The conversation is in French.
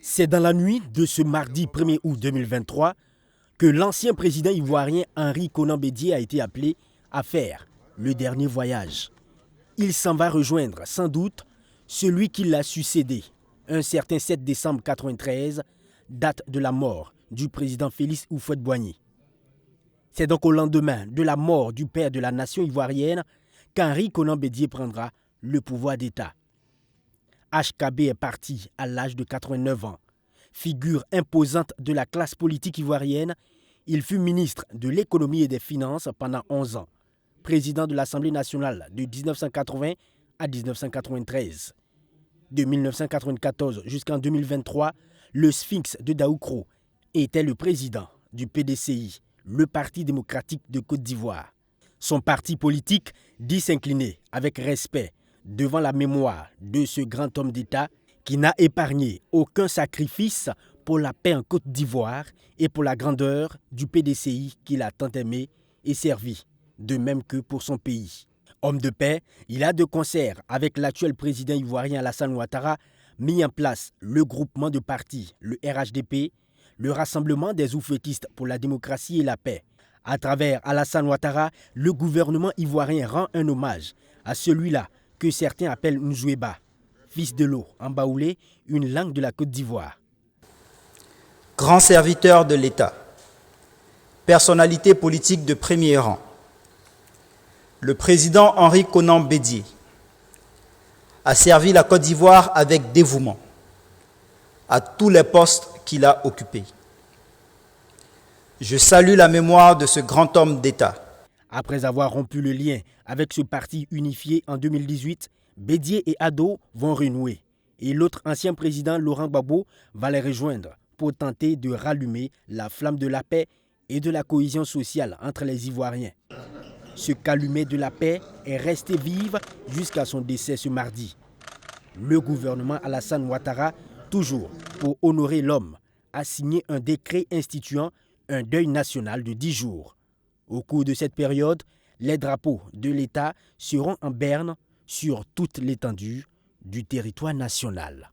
C'est dans la nuit de ce mardi 1er août 2023 que l'ancien président ivoirien Henri Konan Bédié a été appelé à faire le dernier voyage. Il s'en va rejoindre sans doute celui qui l'a succédé, un certain 7 décembre 1993, date de la mort du président Félix Houphouët-Boigny. C'est donc au lendemain de la mort du père de la nation ivoirienne qu'Henri Konan Bédié prendra le pouvoir d'État. HKB est parti à l'âge de 89 ans. Figure imposante de la classe politique ivoirienne, il fut ministre de l'économie et des finances pendant 11 ans, président de l'Assemblée nationale de 1980 à 1993. De 1994 jusqu'en 2023, le Sphinx de Daoukro était le président du PDCI, le Parti démocratique de Côte d'Ivoire. Son parti politique dit s'incliner avec respect devant la mémoire de ce grand homme d'État qui n'a épargné aucun sacrifice pour la paix en Côte d'Ivoire et pour la grandeur du PDCI qu'il a tant aimé et servi, de même que pour son pays. Homme de paix, il a de concert avec l'actuel président ivoirien Alassane Ouattara mis en place le groupement de partis, le RHDP, le Rassemblement des oufétistes pour la démocratie et la paix. À travers Alassane Ouattara, le gouvernement ivoirien rend un hommage à celui-là que certains appellent Nzouéba, fils de l'eau en baoulé, une langue de la Côte d'Ivoire. Grand serviteur de l'État, personnalité politique de premier rang, le président Henri Konan Bédié a servi la Côte d'Ivoire avec dévouement à tous les postes qu'il a occupés. Je salue la mémoire de ce grand homme d'État. Après avoir rompu le lien avec ce parti unifié en 2018, Bédié et Ado vont renouer et l'autre ancien président Laurent Gbagbo va les rejoindre pour tenter de rallumer la flamme de la paix et de la cohésion sociale entre les Ivoiriens. Ce calumet de la paix est resté vive jusqu'à son décès ce mardi. Le gouvernement Alassane Ouattara, toujours pour honorer l'homme, a signé un décret instituant un deuil national de 10 jours. Au cours de cette période, les drapeaux de l'État seront en berne sur toute l'étendue du territoire national.